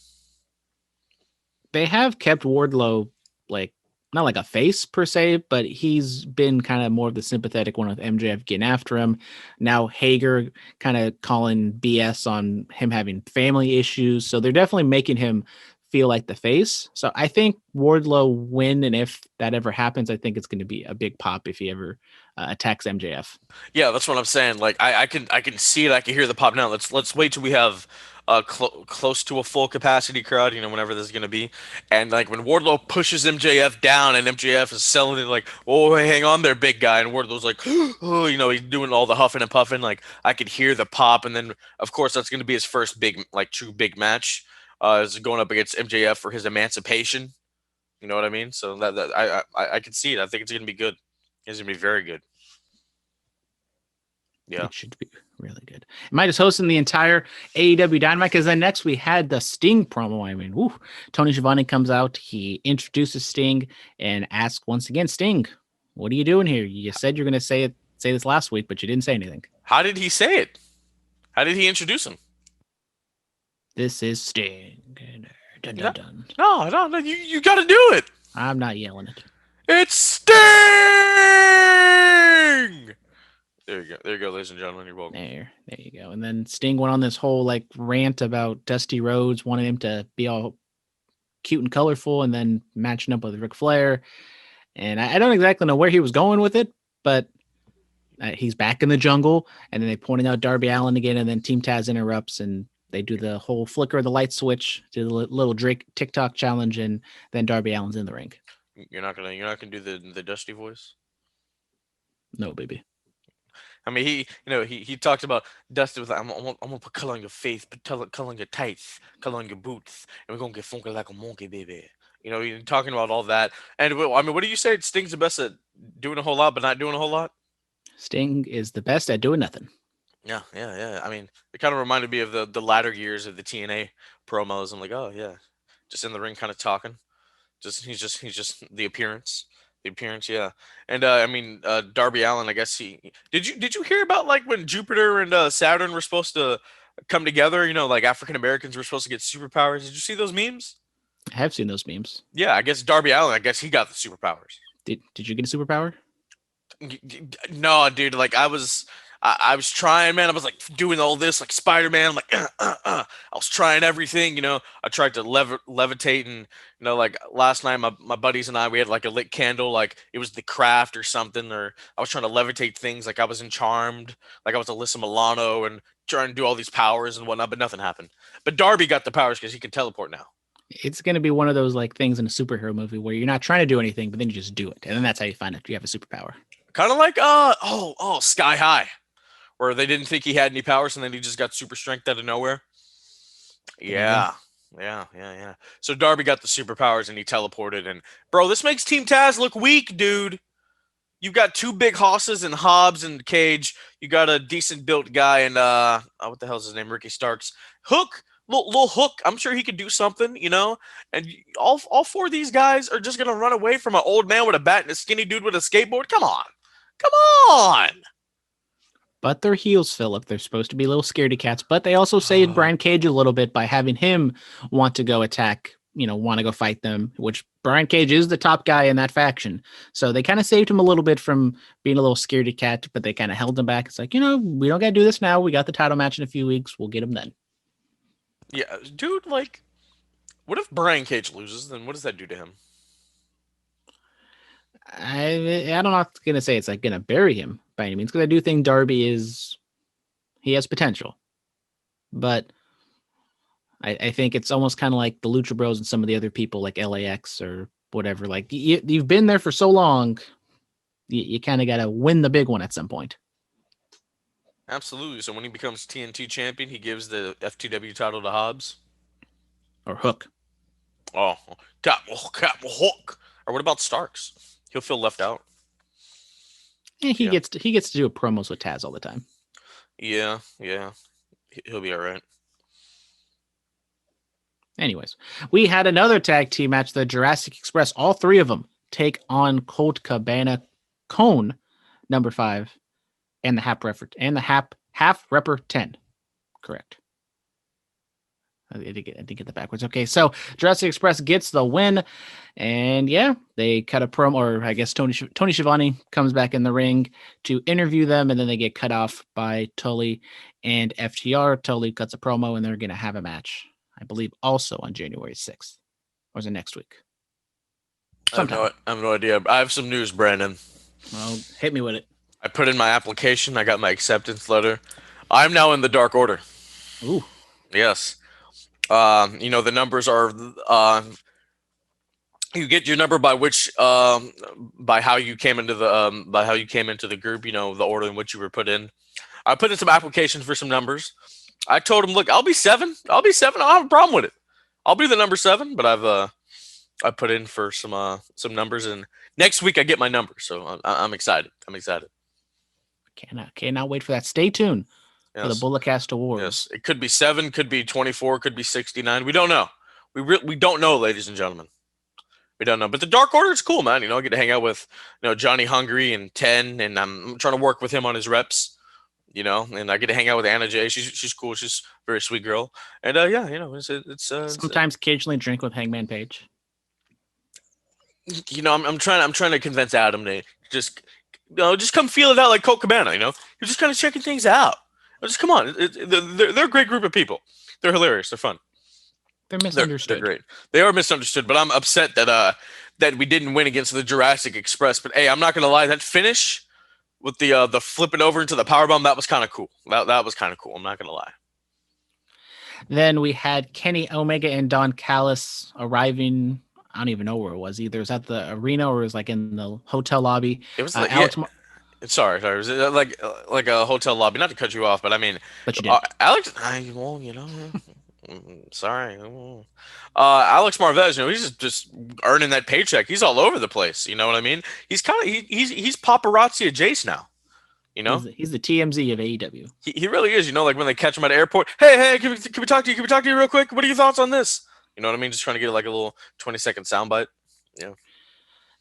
They have kept Wardlow like not like a face per se, but he's been kind of more of the sympathetic one with MJF getting after him. Now Hager kind of calling BS on him having family issues, so they're definitely making him feel like the face. So I think Wardlow win, and if that ever happens, I think it's going to be a big pop if he ever attacks MJF. Yeah, that's what I'm saying. Like I can see it. I can hear the pop now. Let's wait till we have close to a full capacity crowd. You know, whenever this is gonna be, and like when Wardlow pushes MJF down and MJF is selling it like, oh, hey, hang on there, big guy, and Wardlow's like, oh, you know, he's doing all the huffing and puffing. Like I could hear the pop, and then of course that's gonna be his first big, like true big match. Is going up against MJF for his emancipation. You know what I mean? So I can see it. I think it's gonna be good. It's gonna be very good. Yeah, it should be really good. Am I just hosting the entire AEW Dynamite? Because then next we had the Sting promo. I mean, whew. Tony Schiavone comes out. He introduces Sting and asks once again, Sting, what are you doing here? You said you're going to say this last week, but you didn't say anything. How did he say it? How did he introduce him? This is Sting. Dun, dun, dun. No, you got to do it. I'm not yelling it. It's Sting! There you go, ladies and gentlemen. You're welcome. There you go. And then Sting went on this whole like rant about Dusty Rhodes, wanting him to be all cute and colorful, and then matching up with Ric Flair. And I don't exactly know where he was going with it, but he's back in the jungle. And then they pointed out Darby Allin again, and then Team Taz interrupts, and they do the whole flicker of the light switch, do the little Drake TikTok challenge, and then Darby Allin's in the ring. You're not gonna do the Dusty voice? No, baby. I mean, he talked about Dusty with like, I'm gonna put color on your face, put color on your tights, color on your boots, and we're gonna get funky like a monkey, baby. You know, you're talking about all that. And I mean, what do you say? Sting's the best at doing a whole lot, but not doing a whole lot? Sting is the best at doing nothing. Yeah. I mean, it kind of reminded me of the latter years of the TNA promos. I'm like, oh yeah, just in the ring, kind of talking. He's just the appearance. The appearance, yeah. And I mean, Darby Allin, I guess did you hear about like when Jupiter and Saturn were supposed to come together? You know, like African Americans were supposed to get superpowers. Did you see those memes? I have seen those memes. Yeah, I guess Darby Allin, I guess he got the superpowers. Did you get a superpower? No, dude. Like I was trying, man. I was like doing all this, like Spider-Man. Like I was trying everything, you know. I tried to levitate, and you know, like last night, my buddies and I, we had like a lit candle, like it was The Craft or something. Or I was trying to levitate things, like I was in Charmed, like I was Alyssa Milano, and trying to do all these powers and whatnot, but nothing happened. But Darby got the powers because he can teleport now. It's going to be one of those like things in a superhero movie where you're not trying to do anything, but then you just do it, and then that's how you find out you have a superpower. Kind of like Sky High, where they didn't think he had any powers, and then he just got super strength out of nowhere. Yeah. So Darby got the superpowers, and he teleported. And bro, this makes Team Taz look weak, dude. You've got two big hosses and Hobbs and Cage. You got a decent built guy, and what the hell's his name? Ricky Starks. Hook, little Hook. I'm sure he could do something, you know. And all four of these guys are just gonna run away from an old man with a bat and a skinny dude with a skateboard. Come on. But they're heels, Phillip. They're supposed to be little scaredy cats, but they also saved Brian Cage a little bit by having him want to go attack, want to go fight them, which Brian Cage is the top guy in that faction. So they kind of saved him a little bit from being a little scaredy cat, but they kind of held him back. It's like, we don't got to do this now. We got the title match in a few weeks. We'll get him then. Yeah, dude, like, what if Brian Cage loses? Then what does that do to him? I'm not going to say it's like going to bury him by any means, because I do think Darby he has potential. But I think it's almost kind of like the Lucha Bros and some of the other people like LAX or whatever. Like you've been there for so long, you kind of got to win the big one at some point. Absolutely. So when he becomes TNT champion, he gives the FTW title to Hobbs or Hook. Oh, Hook. Or what about Starks? He'll feel left out. Yeah, he gets to do promos with Taz all the time. Yeah. He'll be all right. Anyways, we had another tag team match, the Jurassic Express. All three of them take on Colt Cabana, Cone, number 5, and the half repper 10. Correct. I did get that backwards. Okay, so Jurassic Express gets the win, and they cut a promo, or I guess Tony Schiavone comes back in the ring to interview them, and then they get cut off by Tully and FTR. Tully cuts a promo, and they're going to have a match, I believe, also on January 6th. Or is it next week? I have no idea. I have some news, Brandon. Well, hit me with it. I put in my application. I got my acceptance letter. I'm now in the Dark Order. Ooh. Yes. The numbers are you get your number by which by how you came into the group, the order in which you were put in. I put in some applications for some numbers. I told him, look, I'll be 7. I don't have a problem with it. I'll be the number 7, but I put in for some numbers, and next week I get my number, so I'm excited. Cannot wait for that. Stay tuned. Yes. For the Bulletcast Awards. Yes, it could be 7, could be 24, could be 69. We don't know. We don't know, ladies and gentlemen. We don't know. But the Dark Order is cool, man. I get to hang out with Johnny Hungry and 10, and I'm trying to work with him on his reps. And I get to hang out with Anna Jay. She's cool. She's a very sweet girl. And it's sometimes occasionally drink with Hangman Page. I'm trying to convince Adam to just come feel it out like Colt Cabana. You're just kind of checking things out. Just come on. They're a great group of people. They're hilarious. They're fun. They're misunderstood. They're great. They are misunderstood, but I'm upset that we didn't win against the Jurassic Express. But hey, I'm not gonna lie. That finish with the flipping over into the powerbomb, that was kind of cool. That was kind of cool. I'm not gonna lie. Then we had Kenny Omega and Don Callis arriving. I don't even know where it was. Either it was at the arena or it was like in the hotel lobby. It was like Sorry. It was like a hotel lobby. Not to cut you off, but I mean, but you did. Alex. Sorry. Alex Marvez, he's just earning that paycheck. He's all over the place. You know what I mean? He's he's paparazzi adjacent now. He's the TMZ of AEW. He really is. Like when they catch him at the airport. Hey, can we talk to you? Can we talk to you real quick? What are your thoughts on this? You know what I mean? Just trying to get like a little 20-second soundbite. Yeah.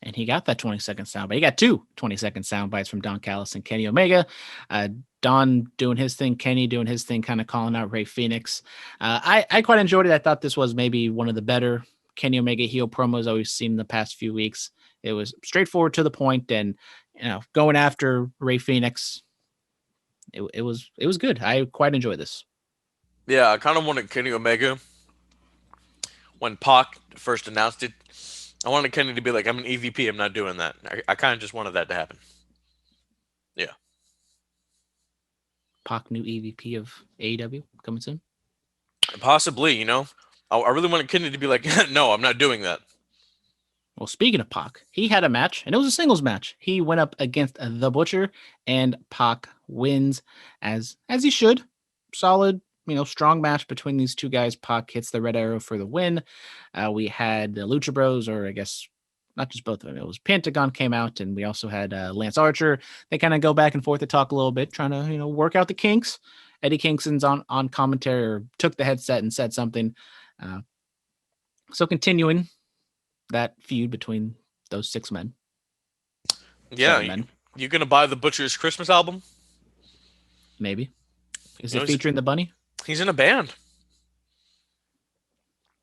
And he got that 20-second soundbite. He got 2 20-second sound bites from Don Callis and Kenny Omega. Don doing his thing, Kenny doing his thing, kind of calling out Rey Fenix. I quite enjoyed it. I thought this was maybe one of the better Kenny Omega heel promos I've seen in the past few weeks. It was straightforward to the point, and going after Rey Fenix. It was good. I quite enjoyed this. Yeah, I kind of wanted Kenny Omega when Pac first announced it. I wanted Kenny to be like, I'm an EVP. I'm not doing that. I kind of just wanted that to happen. Yeah. Pac, new EVP of AEW coming soon? Possibly, I really wanted Kenny to be like, no, I'm not doing that. Well, speaking of Pac, he had a match, and it was a singles match. He went up against The Butcher, and Pac wins, as he should. Solid, strong match between these two guys. Pac hits the red arrow for the win. We had the Lucha Bros, or I guess not just both of them. It was Pentagon came out, and we also had Lance Archer. They kind of go back and forth to talk a little bit, trying to work out the kinks. Eddie Kingston's on commentary, or took the headset and said something. So continuing that feud between those 6 men. Yeah, you gonna buy the Butcher's Christmas album? Maybe. Is it featuring the bunny? He's in a band.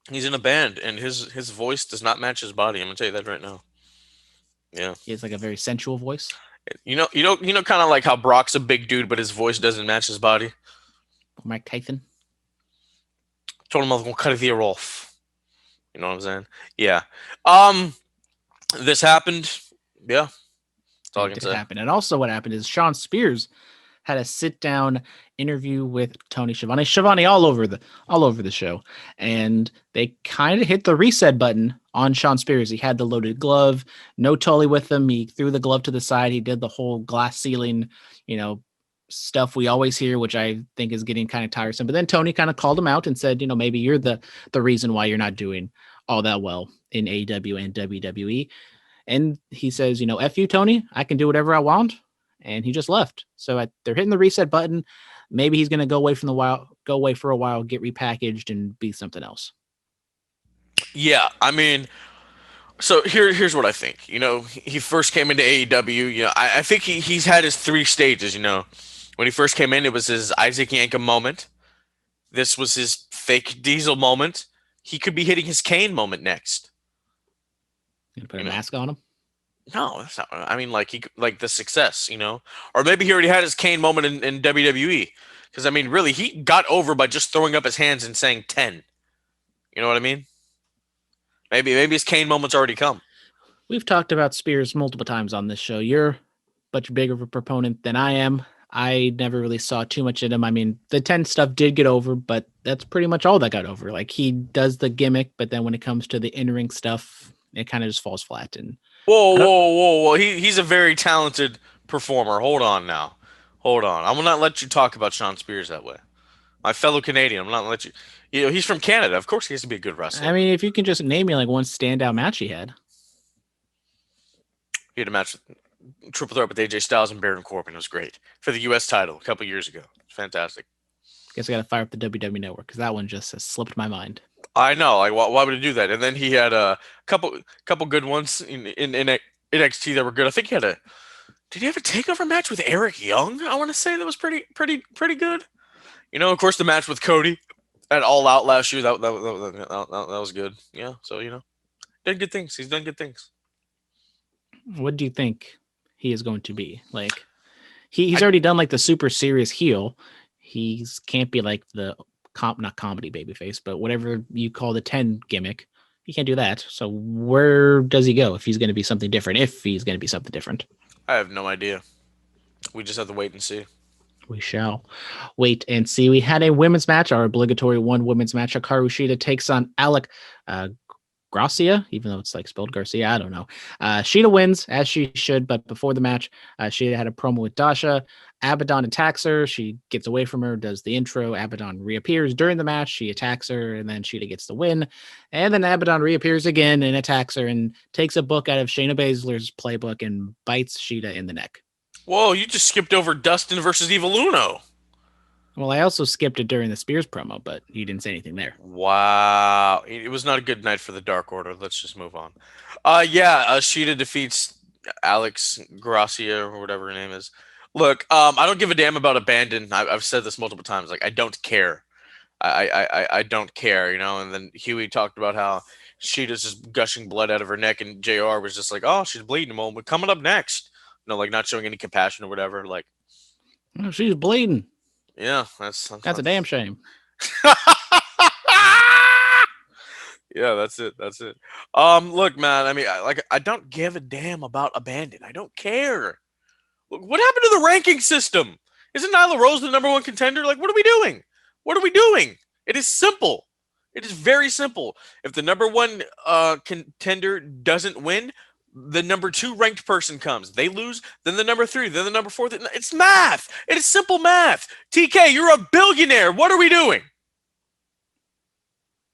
And his voice does not match his body. I'm gonna tell you that right now. Yeah. He has like a very sensual voice. Kind of like how Brock's a big dude, but his voice doesn't match his body. Mike Tyson. Told him I was gonna cut his ear off. You know what I'm saying? Yeah. This happened. Yeah. That's all I can say. Happened. And also what happened is Sean Spears had a sit-down interview with Tony Schiavone. Schiavone all over the show, and they kind of hit the reset button on Sean Spears. He had the loaded glove, no Tully with him. He threw the glove to the side. He did the whole glass ceiling, stuff we always hear, which I think is getting kind of tiresome. But then Tony kind of called him out and said, maybe you're the reason why you're not doing all that well in AEW and WWE. And he says, F you, Tony, I can do whatever I want. And he just left. So they're hitting the reset button. Maybe he's going to go away for a while, get repackaged and be something else. Yeah. I mean, so here's what I think. He first came into AEW. I think he's had his 3 stages. When he first came in, it was his Isaac Yankem moment. This was his fake Diesel moment. He could be hitting his Kane moment next. Gonna put a mask on him? No, that's not. I mean, like the success, or maybe he already had his Kane moment in WWE. Because I mean, really, he got over by just throwing up his hands and saying 10. You know what I mean? Maybe his Kane moment's already come. We've talked about Spears multiple times on this show. You're much bigger of a proponent than I am. I never really saw too much in him. I mean, the 10 stuff did get over, but that's pretty much all that got over. Like, he does the gimmick, but then when it comes to the in-ring stuff, it kind of just falls flat. And whoa! He's a very talented performer. Hold on now. Hold on. I will not let you talk about Sean Spears that way. My fellow Canadian, I'm not going to let you. He's from Canada. Of course, he has to be a good wrestler. I mean, if you can just name me like one standout match he had. He had a match with Triple Threat with AJ Styles and Baron Corbin. It was great for the U.S. title a couple years ago. It's fantastic. Guess I got to fire up the WWE Network because that one just has slipped my mind. I know. Like, why would he do that? And then he had a couple good ones in NXT that were good. I think he had did he have a takeover match with Eric Young? I want to say that was pretty good. Of course, the match with Cody at All Out last year that was good. Yeah. So did good things. He's done good things. What do you think he is going to be like? He's already done like the super serious heel. He can't be like the not comedy babyface, but whatever you call the 10 gimmick. He can't do that. So where does he go if he's going to be something different? If he's going to be something different, I have no idea. We just have to wait and see. We shall wait and see. We had a women's match, our obligatory one women's match. Hikaru Shida takes on Alec Gracia, even though it's like spelled Garcia. I don't know. Shida wins, as she should, but before the match, Shida had a promo with Dasha. Abaddon attacks her. She gets away from her, does the intro. Abaddon reappears during the match. She attacks her, and then Shida gets the win. And then Abaddon reappears again and attacks her and takes a book out of Shayna Baszler's playbook and bites Shida in the neck. Whoa, you just skipped over Dustin versus Evil Uno. Well, I also skipped it during the Spears promo, but you didn't say anything there. Wow. It was not a good night for the Dark Order. Let's just move on. Shida defeats Alex Gracia or whatever her name is. Look, I don't give a damn about Abandon. I've said this multiple times. Like, I don't care. I don't care, And then Huey talked about how Shida's just gushing blood out of her neck, and JR was just like, oh, she's bleeding. Well, we're coming up next. Like not showing any compassion or whatever. Like, oh, she's bleeding. Yeah, that's a damn shame. Yeah, that's it. Look, man. I mean, I don't give a damn about Abandon. I don't care. Look, what happened to the ranking system? Isn't Nyla Rose the number 1 contender? Like, what are we doing? It is simple. It is very simple. If the number 1 contender doesn't win, the number 2 ranked person comes. They lose, then the number 3, then the number 4. It's math. It is simple math. TK, you're a billionaire. What are we doing?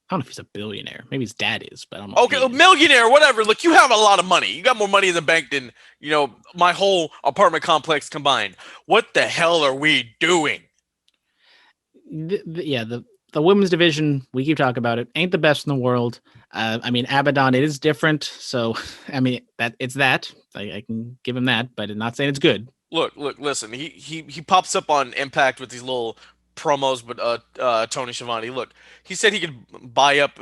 I don't know if he's a billionaire. Maybe his dad is, but I don't know. Okay, a millionaire, whatever. Look, you have a lot of money. You got more money in the bank than, my whole apartment complex combined. What the hell are we doing? The women's division, we keep talking about it, ain't the best in the world. I mean, Abaddon, it is different. So, I mean, it's that. I can give him that, but I'm not saying it's good. Look, listen. He pops up on Impact with these little promos, but Tony Schiavone, look, he said he could buy up,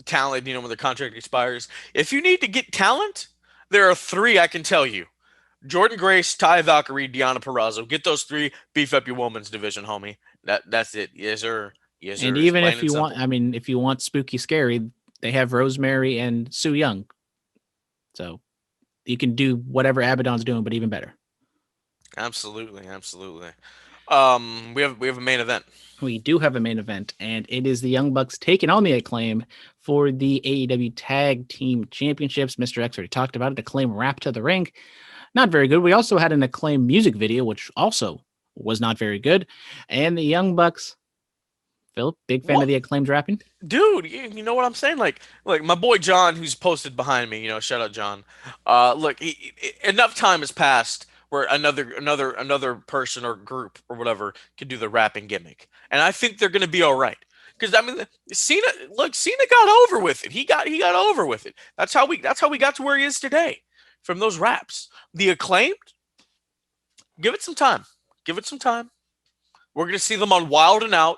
talent, when the contract expires. If you need to get talent, there are 3 I can tell you. Jordan Grace, Ty Valkyrie, Deonna Purrazzo. Get those 3, beef up your women's division, homie. That's it. Yes, sir. Yes, sir. And even if you want, if you want spooky scary, they have Rosemary and Sue Young. So you can do whatever Abaddon's doing, but even better. Absolutely, absolutely. We have a main event. We do have a main event, and it is the Young Bucks taking on the Acclaim for the AEW Tag Team Championships. Mr. X already talked about it. Acclaim wrapped to the ring. Not very good. We also had an Acclaim music video, which also was not very good. And the Young Bucks, Philip, big fan of the Acclaimed rapping? Dude, you know what I'm saying? Like my boy John, who's posted behind me. Shout out John. Look, enough time has passed where another person or group or whatever can do the rapping gimmick, and I think they're gonna be all right. Because I mean, Cena got over with it. He got over with it. That's how we got to where he is today, from those raps. The Acclaimed, give it some time. Give it some time. We're gonna see them on Wild and Out,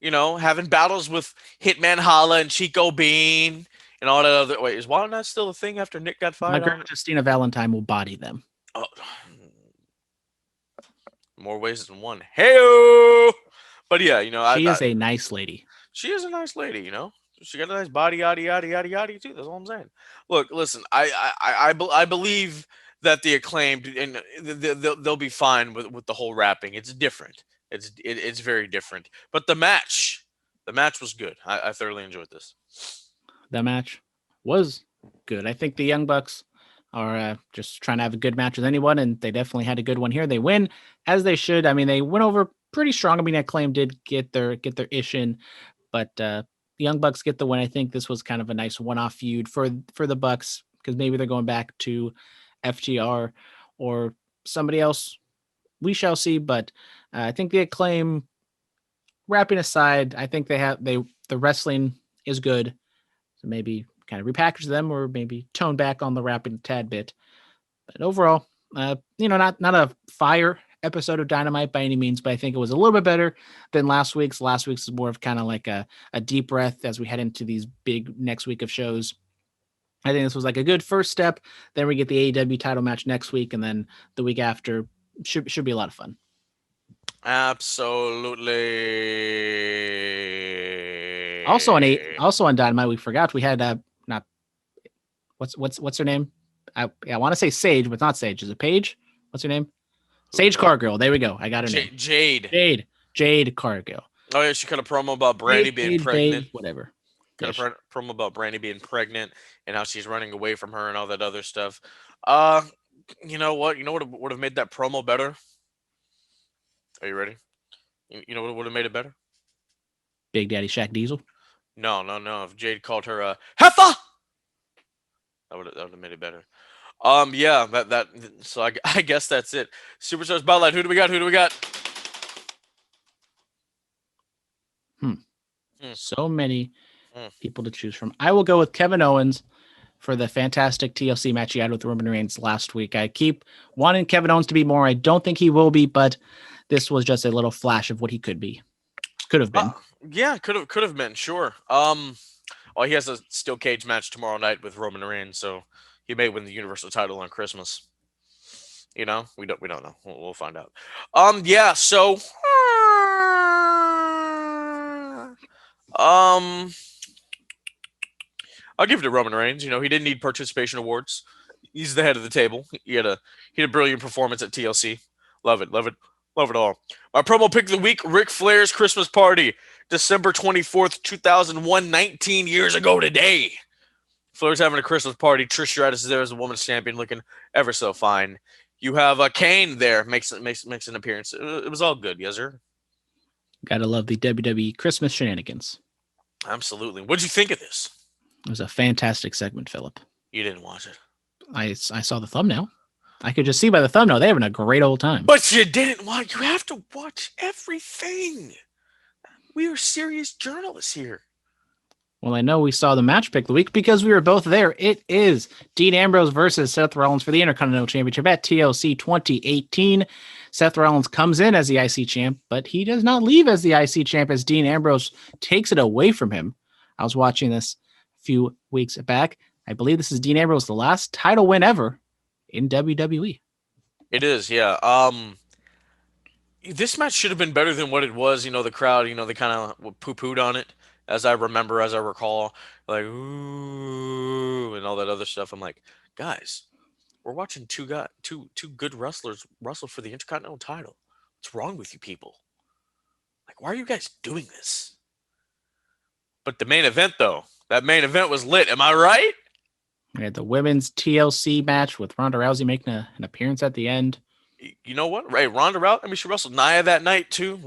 having battles with Hitman Holla and Chico Bean and all that other. Wait, is Wild Not still a thing after Nick got fired? My girl Justina Valentine will body them. Oh, more ways than one. Hey, but yeah, she is a nice lady. She is a nice lady. She got a nice body, yada yada yada yada too. That's all I'm saying. Look, listen, I believe that the Acclaimed and they'll be fine with the whole rapping. It's different. It's very different. But the match was good. I thoroughly enjoyed this. The match was good. I think the Young Bucks are just trying to have a good match with anyone, and they definitely had a good one here. They win as they should. I mean, they went over pretty strong. I mean, Acclaim did get their ish in, but the Young Bucks get the win. I think this was kind of a nice one-off feud for the Bucks, because maybe they're going back to FTR or somebody else. We shall see, but I think the Acclaim, wrapping aside, I think the wrestling is good. So maybe kind of repackage them or maybe tone back on the rapping a tad bit. But overall, not a fire episode of Dynamite by any means, but I think it was a little bit better than last week's. Last week's is more of kind of like a deep breath as we head into these big next week of shows. I think this was like a good first step. Then we get the AEW title match next week, and then the week after should be a lot of fun. Absolutely. Also on Dynamite, we forgot we had not what's her name? I want to say Sage, but it's not Sage. Is it Paige? What's her name? Sage Cargill. There we go. I got her name. Jade Cargill. Oh yeah, she cut a promo about Brandy being pregnant. Whatever. Cut a promo about Brandy being pregnant and how she's running away from her and all that other stuff. You know what? You know what would have made that promo better? Are you ready? You know what would have made it better? Big Daddy Shaq Diesel. No. If Jade called her heifer, that would have made it better. Yeah, that. So I guess that's it. Superstars Spotlight. Who do we got? So many people to choose from. I will go with Kevin Owens for the fantastic TLC match he had with Roman Reigns last week. I keep wanting Kevin Owens to be more. I don't think he will be, but this was just a little flash of what he could be. Could have been. Yeah, could have been, sure. Well, he has a steel cage match tomorrow night with Roman Reigns, so he may win the Universal title on Christmas. We don't know. We'll find out. Yeah, so I'll give it to Roman Reigns. He didn't need participation awards. He's the head of the table. He had a brilliant performance at TLC. Love it all. My promo pick of the week: Ric Flair's Christmas party, December 24th, 2001, 19 years ago today. Flair's having a Christmas party. Trish Stratus is there as a women's champion, looking ever so fine. You have Kane there, makes an appearance. It was all good, yes sir. Gotta love the WWE Christmas shenanigans. Absolutely. What'd you think of this? It was a fantastic segment, Philip. You didn't watch it. I saw the thumbnail. I could just see by the thumbnail they're having a great old time. But you didn't watch. You have to watch everything. We are serious journalists here. Well, I know we saw the match pick of the week because we were both there. It is Dean Ambrose versus Seth Rollins for the Intercontinental Championship at TLC 2018. Seth Rollins comes in as the IC champ, but he does not leave as the IC champ as Dean Ambrose takes it away from him. I was watching this a few weeks back. I believe this is Dean Ambrose, the last title win ever in WWE. It is, yeah. This match should have been better than what it was. The crowd, they kind of poo-pooed on it. As I recall, like, ooh, and all that other stuff. I'm like, guys, we're watching two good wrestlers wrestle for the Intercontinental title. What's wrong with you people? Like, why are you guys doing this? But the main event, though, that main event was lit. Am I right? We had the women's TLC match with Ronda Rousey making an appearance at the end. You know what? Right, Ronda Rousey. I mean, she wrestled Nia that night too.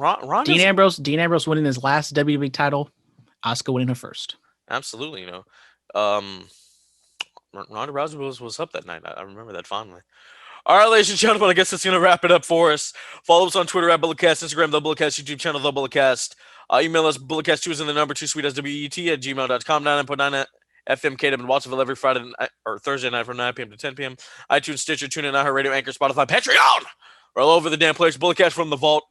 Dean Ambrose winning his last WWE title. Asuka winning her first. Absolutely, you know. Ronda Rousey was up that night. I remember that fondly. All right, ladies and gentlemen, I guess that's going to wrap it up for us. Follow us on Twitter at Bulletcast, Instagram, The Bulletcast, YouTube channel, The Bulletcast. Email us, bulletcast2 is in the number 2 sweet SWET at gmail.com, 99.9 FM KW in Watsonville every Friday night, or Thursday night from 9 p.m. to 10 p.m. iTunes, Stitcher, TuneIn, iHeartRadio, Anchor, Spotify, Patreon. We're all over the damn place. Bulletcast from the vault.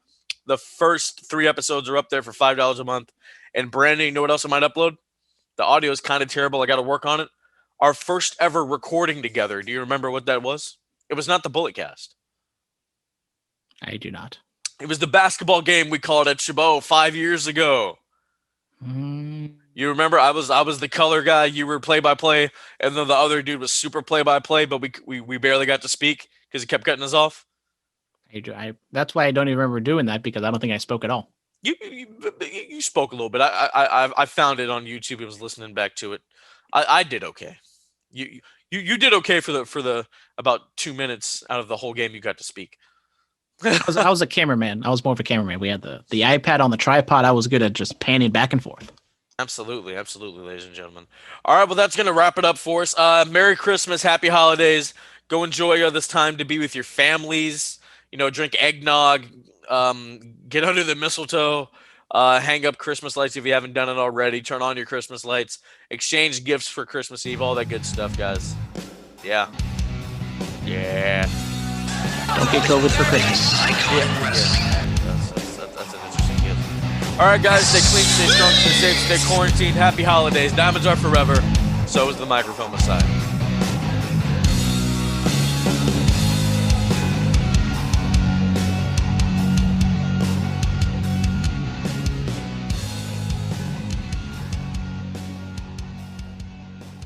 The first 3 episodes are up there for $5 a month. And Brandon, you know what else I might upload? The audio is kind of terrible. I got to work on it. Our first ever recording together. Do you remember what that was? It was not the Bulletcast. I do not. It was the basketball game we called at Chabot 5 years ago. You remember? I was the color guy. You were play-by-play, and then the other dude was super play-by-play. But we barely got to speak because he kept cutting us off. That's why I don't even remember doing that, because I don't think I spoke at all. You spoke a little bit. I found it on YouTube. I was listening back to it. I did okay. You did okay for the about 2 minutes out of the whole game you got to speak. I was a cameraman. I was more of a cameraman. We had the iPad on the tripod. I was good at just panning back and forth. Absolutely, ladies and gentlemen. All right, well, that's going to wrap it up for us. Merry Christmas, Happy Holidays. Go enjoy this time to be with your families. You know, drink eggnog, get under the mistletoe, hang up Christmas lights if you haven't done it already. Turn on your Christmas lights. Exchange gifts for Christmas Eve. All that good stuff, guys. Yeah. Don't get COVID for Christmas. That's an interesting gift. All right, guys. Stay clean, stay strong, stay safe, stay quarantined. Happy holidays. Diamonds are forever. So is the microphone Messiah.